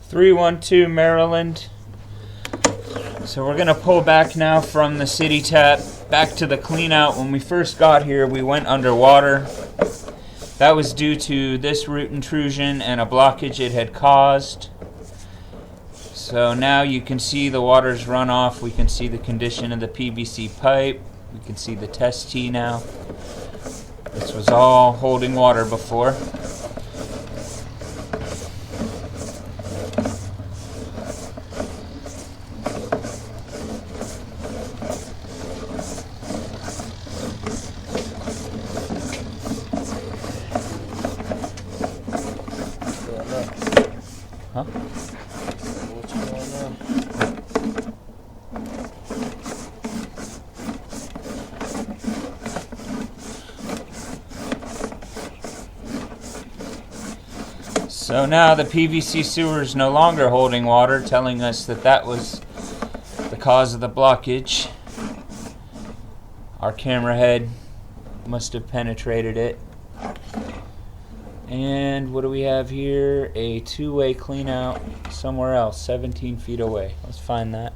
312 Maryland. So we're gonna pull back now from the city tap back to the clean out. When we first got here, we went underwater. That was due to this root intrusion and a blockage it had caused. So now you can see the water's run off. We can see the condition of the PVC pipe. We can see the test tee now. This was all holding water before. Huh? What's going on? So now the PVC sewer is no longer holding water, telling us that that was the cause of the blockage. Our camera head must have penetrated it. And what do we have here? A two-way clean out somewhere else, 17 feet away. Let's find that.